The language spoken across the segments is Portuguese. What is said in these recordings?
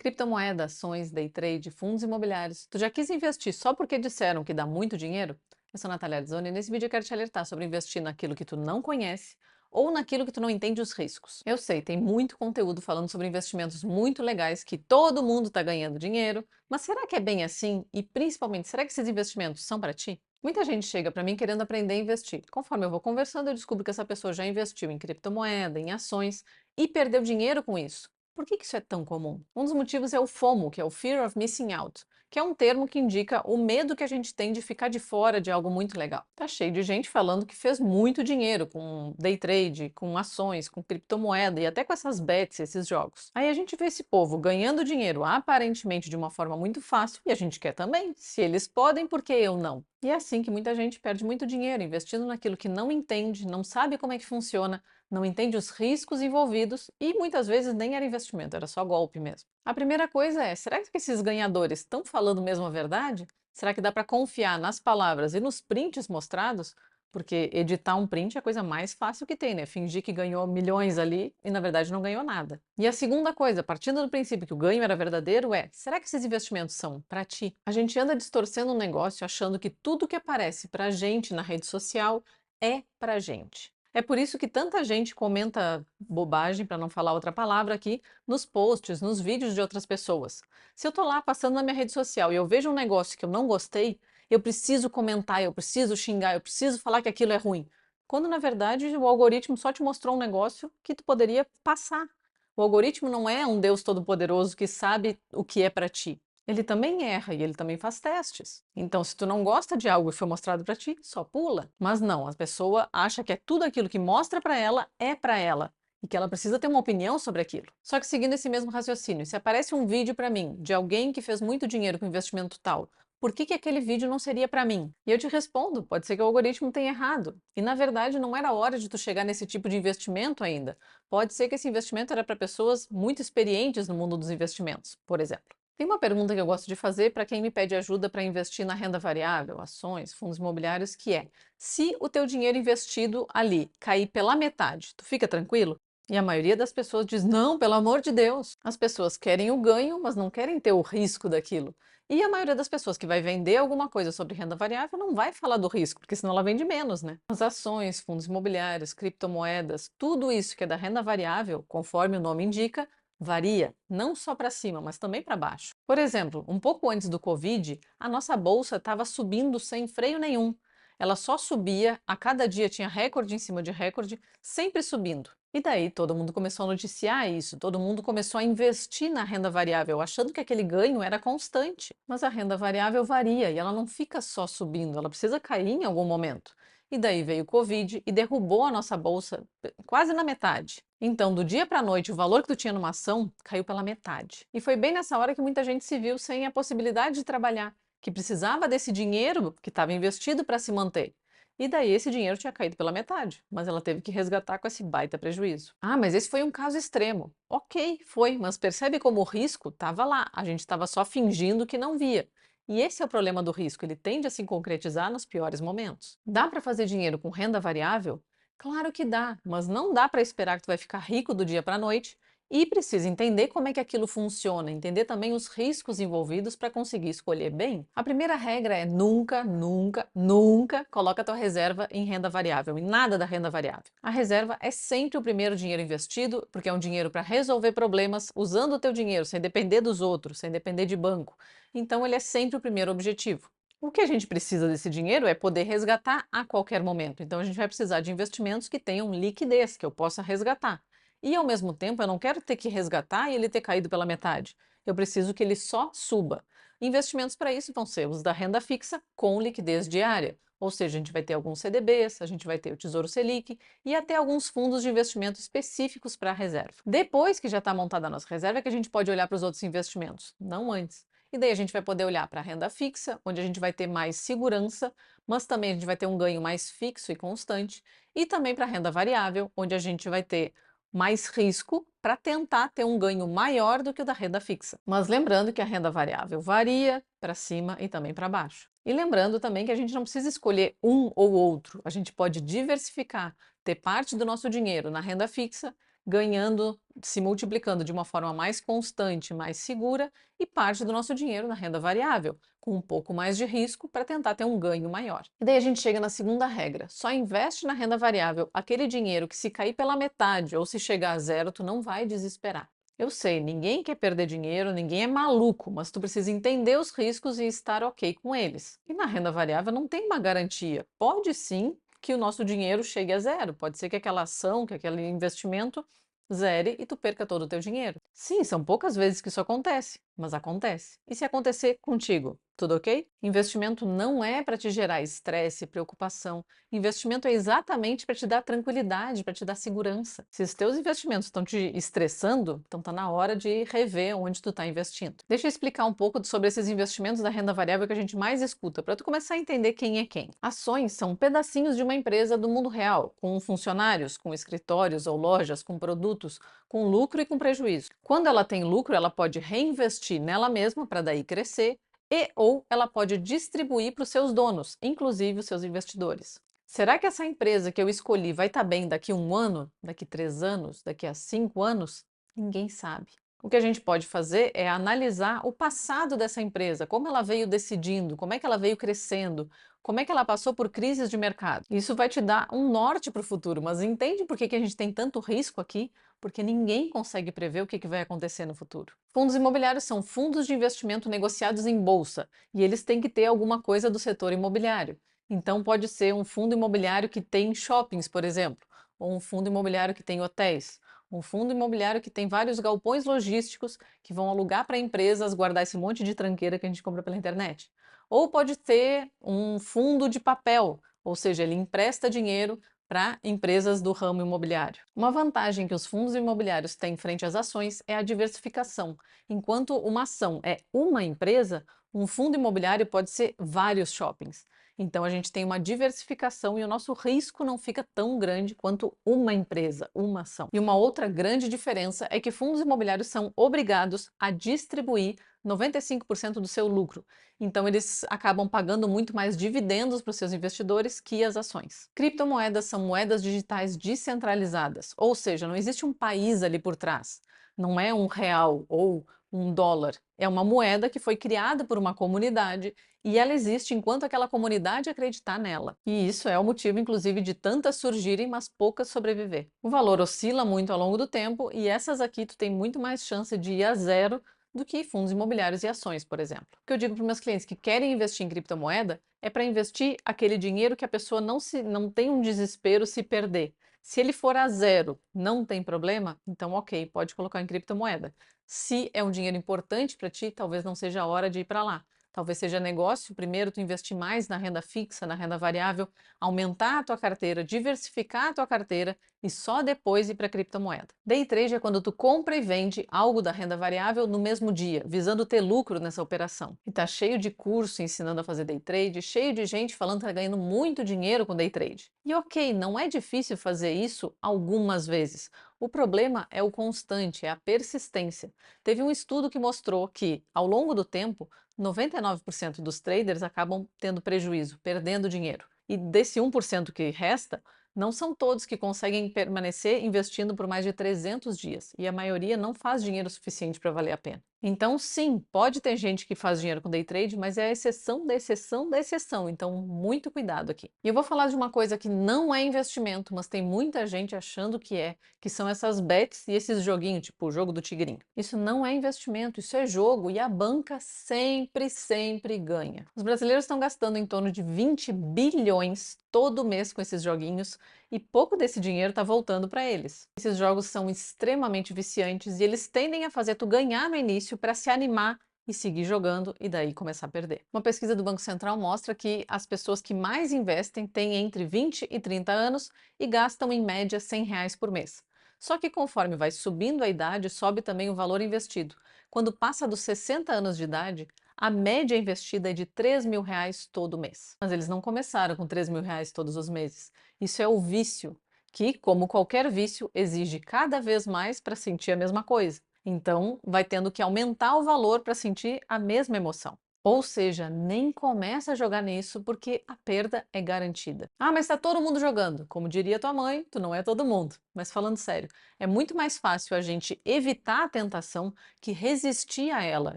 Criptomoeda, ações, day trade, fundos imobiliários. Tu já quis investir só porque disseram que dá muito dinheiro? Eu sou a Natália Ardzoni e nesse vídeo eu quero te alertar sobre investir naquilo que tu não conhece ou naquilo que tu não entende os riscos. Eu sei, tem muito conteúdo falando sobre investimentos muito legais que todo mundo está ganhando dinheiro, mas será que é bem assim? E principalmente, será que esses investimentos são para ti? Muita gente chega para mim querendo aprender a investir. Conforme eu vou conversando, eu descubro que essa pessoa já investiu em criptomoeda, em ações e perdeu dinheiro com isso. Por que isso é tão comum? Um dos motivos é o FOMO, que é o Fear of Missing Out, que é um termo que indica o medo que a gente tem de ficar de fora de algo muito legal. Tá cheio de gente falando que fez muito dinheiro com day trade, com ações, com criptomoeda e até com essas bets, esses jogos. Aí a gente vê esse povo ganhando dinheiro aparentemente de uma forma muito fácil e a gente quer também. Se eles podem, por que eu não? E é assim que muita gente perde muito dinheiro investindo naquilo que não entende, não sabe como é que funciona, não entende os riscos envolvidos e muitas vezes nem era investimento, era só golpe mesmo. A primeira coisa é: será que esses ganhadores estão falando mesmo a verdade? Será que dá para confiar nas palavras e nos prints mostrados? Porque editar um print é a coisa mais fácil que tem, né? Fingir que ganhou milhões ali e na verdade não ganhou nada. E a segunda coisa, partindo do princípio que o ganho era verdadeiro, é: será que esses investimentos são para ti? A gente anda distorcendo um negócio achando que tudo que aparece para gente na rede social é para gente. É por isso que tanta gente comenta bobagem, para não falar outra palavra aqui, nos posts, nos vídeos de outras pessoas. Se eu estou lá passando na minha rede social e eu vejo um negócio que eu não gostei, eu preciso comentar, eu preciso xingar, eu preciso falar que aquilo é ruim. Quando na verdade o algoritmo só te mostrou um negócio que tu poderia passar. O algoritmo não é um Deus todo-poderoso que sabe o que é para ti. Ele também erra e ele também faz testes. Então, se tu não gosta de algo e foi mostrado para ti, só pula. Mas não, a pessoa acha que é tudo aquilo que mostra para ela é para ela e que ela precisa ter uma opinião sobre aquilo. Só que seguindo esse mesmo raciocínio, se aparece um vídeo para mim de alguém que fez muito dinheiro com investimento tal, por que que aquele vídeo não seria para mim? E eu te respondo, pode ser que o algoritmo tenha errado. E na verdade não era hora de tu chegar nesse tipo de investimento ainda. Pode ser que esse investimento era para pessoas muito experientes no mundo dos investimentos, por exemplo. Tem uma pergunta que eu gosto de fazer para quem me pede ajuda para investir na renda variável, ações, fundos imobiliários, que é: se o teu dinheiro investido ali cair pela metade, tu fica tranquilo? E a maioria das pessoas diz: não, pelo amor de Deus. As pessoas querem o ganho, mas não querem ter o risco daquilo. E a maioria das pessoas que vai vender alguma coisa sobre renda variável não vai falar do risco, porque senão ela vende menos, né? As ações, fundos imobiliários, criptomoedas, tudo isso que é da renda variável, conforme o nome indica, varia, não só para cima, mas também para baixo. Por exemplo, um pouco antes do Covid, a nossa bolsa estava subindo sem freio nenhum. Ela só subia, a cada dia tinha recorde em cima de recorde, sempre subindo. E daí todo mundo começou a noticiar isso, todo mundo começou a investir na renda variável, achando que aquele ganho era constante. Mas a renda variável varia e ela não fica só subindo, ela precisa cair em algum momento. E daí veio o Covid e derrubou a nossa bolsa quase na metade. Então, do dia para a noite, o valor que tu tinha numa ação caiu pela metade. E foi bem nessa hora que muita gente se viu sem a possibilidade de trabalhar, que precisava desse dinheiro que estava investido para se manter. E daí esse dinheiro tinha caído pela metade, mas ela teve que resgatar com esse baita prejuízo. Ah, mas esse foi um caso extremo. Ok, foi, mas percebe como o risco estava lá, a gente estava só fingindo que não via. E esse é o problema do risco, ele tende a se concretizar nos piores momentos. Dá para fazer dinheiro com renda variável? Claro que dá, mas não dá para esperar que tu vai ficar rico do dia para a noite e precisa entender como é que aquilo funciona, entender também os riscos envolvidos para conseguir escolher bem. A primeira regra é: nunca, nunca, nunca coloca a tua reserva em renda variável, em nada da renda variável. A reserva é sempre o primeiro dinheiro investido, porque é um dinheiro para resolver problemas usando o teu dinheiro, sem depender dos outros, sem depender de banco. Então ele é sempre o primeiro objetivo. O que a gente precisa desse dinheiro é poder resgatar a qualquer momento. Então a gente vai precisar de investimentos que tenham liquidez, que eu possa resgatar. E ao mesmo tempo eu não quero ter que resgatar e ele ter caído pela metade. Eu preciso que ele só suba. Investimentos para isso vão ser os da renda fixa com liquidez diária. Ou seja, a gente vai ter alguns CDBs, a gente vai ter o Tesouro Selic e até alguns fundos de investimento específicos para a reserva. Depois que já está montada a nossa reserva, é que a gente pode olhar para os outros investimentos, não antes. E daí a gente vai poder olhar para a renda fixa, onde a gente vai ter mais segurança, mas também a gente vai ter um ganho mais fixo e constante, e também para a renda variável, onde a gente vai ter mais risco para tentar ter um ganho maior do que o da renda fixa. Mas lembrando que a renda variável varia para cima e também para baixo. E lembrando também que a gente não precisa escolher um ou outro, a gente pode diversificar, ter parte do nosso dinheiro na renda fixa ganhando, se multiplicando de uma forma mais constante, mais segura, e parte do nosso dinheiro na renda variável, com um pouco mais de risco para tentar ter um ganho maior. E daí a gente chega na segunda regra: só investe na renda variável aquele dinheiro que, se cair pela metade ou se chegar a zero, tu não vai desesperar. Eu sei, ninguém quer perder dinheiro, ninguém é maluco, mas tu precisa entender os riscos e estar ok com eles. E na renda variável não tem uma garantia. Pode sim que o nosso dinheiro chegue a zero, pode ser que aquela ação, que aquele investimento zere e tu perca todo o teu dinheiro. Sim, são poucas vezes que isso acontece, mas acontece. E se acontecer contigo, tudo ok? Investimento não é para te gerar estresse, preocupação. Investimento é exatamente para te dar tranquilidade, para te dar segurança. Se os teus investimentos estão te estressando, então está na hora de rever onde tu está investindo. Deixa eu explicar um pouco sobre esses investimentos da renda variável que a gente mais escuta, para tu começar a entender quem é quem. Ações são pedacinhos de uma empresa do mundo real, com funcionários, com escritórios ou lojas, com produtos, com lucro e com prejuízo. Quando ela tem lucro, ela pode reinvestir nela mesma para daí crescer, e ou ela pode distribuir para os seus donos, inclusive os seus investidores. Será que essa empresa que eu escolhi vai estar bem daqui a um ano, daqui a 3 anos, daqui a 5 anos? Ninguém sabe. O que a gente pode fazer é analisar o passado dessa empresa, como ela veio decidindo, como é que ela veio crescendo, como é que ela passou por crises de mercado. Isso vai te dar um norte para o futuro, mas entende por que a gente tem tanto risco aqui? Porque ninguém consegue prever o que vai acontecer no futuro. Fundos imobiliários são fundos de investimento negociados em bolsa e eles têm que ter alguma coisa do setor imobiliário. Então, pode ser um fundo imobiliário que tem shoppings, por exemplo, ou um fundo imobiliário que tem hotéis, um fundo imobiliário que tem vários galpões logísticos que vão alugar para empresas guardar esse monte de tranqueira que a gente compra pela internet. Ou pode ter um fundo de papel, ou seja, ele empresta dinheiro para empresas do ramo imobiliário. Uma vantagem que os fundos imobiliários têm frente às ações é a diversificação. Enquanto uma ação é uma empresa, um fundo imobiliário pode ser vários shoppings. Então a gente tem uma diversificação e o nosso risco não fica tão grande quanto uma empresa, uma ação. E uma outra grande diferença é que fundos imobiliários são obrigados a distribuir 95% do seu lucro. Então eles acabam pagando muito mais dividendos para os seus investidores que as ações. Criptomoedas são moedas digitais descentralizadas, ou seja, não existe um país ali por trás. Não é um real ou um dólar. É uma moeda que foi criada por uma comunidade e ela existe enquanto aquela comunidade acreditar nela. E isso é o motivo, inclusive, de tantas surgirem, mas poucas sobreviver. O valor oscila muito ao longo do tempo e essas aqui tu tem muito mais chance de ir a zero do que fundos imobiliários e ações, por exemplo. O que eu digo para os meus clientes que querem investir em criptomoeda é para investir aquele dinheiro que a pessoa não tem um desespero se perder. Se ele for a zero, não tem problema, então ok, pode colocar em criptomoeda. Se é um dinheiro importante para ti, talvez não seja a hora de ir para lá. Talvez seja negócio, primeiro tu investir mais na renda fixa, na renda variável, aumentar a tua carteira, diversificar a tua carteira e só depois ir para a criptomoeda. Day trade é quando tu compra e vende algo da renda variável no mesmo dia, visando ter lucro nessa operação. E tá cheio de curso ensinando a fazer day trade, cheio de gente falando que tá ganhando muito dinheiro com day trade. E ok, não é difícil fazer isso algumas vezes. O problema é o constante, é a persistência. Teve um estudo que mostrou que, ao longo do tempo, 99% dos traders acabam tendo prejuízo, perdendo dinheiro. E desse 1% que resta, não são todos que conseguem permanecer investindo por mais de 300 dias, e a maioria não faz dinheiro suficiente para valer a pena. Então, sim, pode ter gente que faz dinheiro com day trade, mas é a exceção da exceção da exceção, então muito cuidado aqui. E eu vou falar de uma coisa que não é investimento, mas tem muita gente achando que são essas bets e esses joguinhos, tipo o jogo do tigrinho. Isso não é investimento, isso é jogo e a banca sempre, sempre ganha. Os brasileiros estão gastando em torno de 20 bilhões todo mês com esses joguinhos e pouco desse dinheiro está voltando para eles. Esses jogos são extremamente viciantes e eles tendem a fazer tu ganhar no início para se animar e seguir jogando e daí começar a perder. Uma pesquisa do Banco Central mostra que as pessoas que mais investem têm entre 20 e 30 anos e gastam em média R$ 100 por mês. Só que conforme vai subindo a idade, sobe também o valor investido. Quando passa dos 60 anos de idade, a média investida é de R$ 3.000 todo mês. Mas eles não começaram com R$ 3.000 todos os meses. Isso é o vício, que, como qualquer vício, exige cada vez mais para sentir a mesma coisa. Então, vai tendo que aumentar o valor para sentir a mesma emoção. Ou seja, nem começa a jogar nisso porque a perda é garantida. Ah, mas está todo mundo jogando. Como diria tua mãe, tu não é todo mundo. Mas falando sério, é muito mais fácil a gente evitar a tentação que resistir a ela.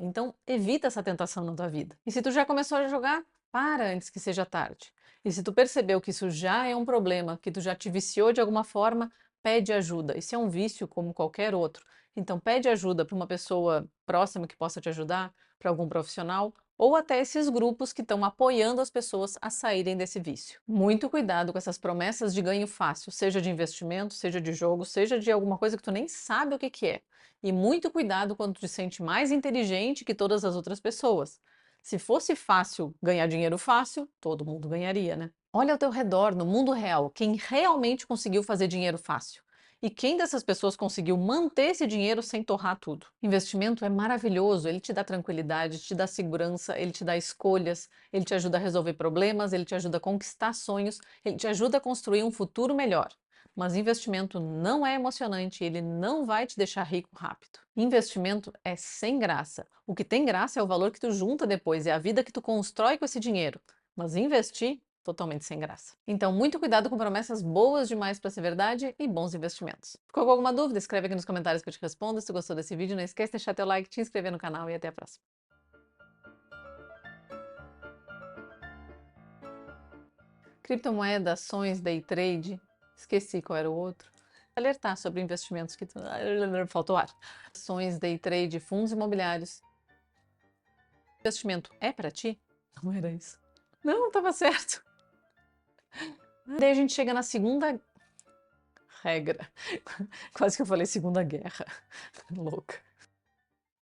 Então, evita essa tentação na tua vida. E se tu já começou a jogar, para antes que seja tarde. E se tu percebeu que isso já é um problema, que tu já te viciou de alguma forma, pede ajuda. Isso é um vício como qualquer outro. Então, pede ajuda para uma pessoa próxima que possa te ajudar, para algum profissional ou até esses grupos que estão apoiando as pessoas a saírem desse vício. Muito cuidado com essas promessas de ganho fácil, seja de investimento, seja de jogo, seja de alguma coisa que tu nem sabe o que que é. E muito cuidado quando tu te sente mais inteligente que todas as outras pessoas. Se fosse fácil ganhar dinheiro fácil, todo mundo ganharia, né? Olha ao teu redor, no mundo real, quem realmente conseguiu fazer dinheiro fácil. E quem dessas pessoas conseguiu manter esse dinheiro sem torrar tudo? Investimento é maravilhoso, ele te dá tranquilidade, te dá segurança, ele te dá escolhas, ele te ajuda a resolver problemas, ele te ajuda a conquistar sonhos, ele te ajuda a construir um futuro melhor. Mas investimento não é emocionante, ele não vai te deixar rico rápido. Investimento é sem graça. O que tem graça é o valor que tu junta depois, é a vida que tu constrói com esse dinheiro. Mas investir totalmente sem graça. Então, muito cuidado com promessas boas demais para ser verdade e bons investimentos. Ficou com alguma dúvida? Escreve aqui nos comentários que eu te respondo. Se tu gostou desse vídeo, não esquece de deixar teu like, te inscrever no canal e até a próxima. Criptomoeda, ações, day trade, esqueci qual era o outro. Alertar sobre investimentos que tu... faltou ar. Ações, day trade, fundos imobiliários. Investimento é para ti? Não era isso. Não, estava certo. Daí a gente chega na segunda regra. Quase que eu falei Segunda Guerra. Louca.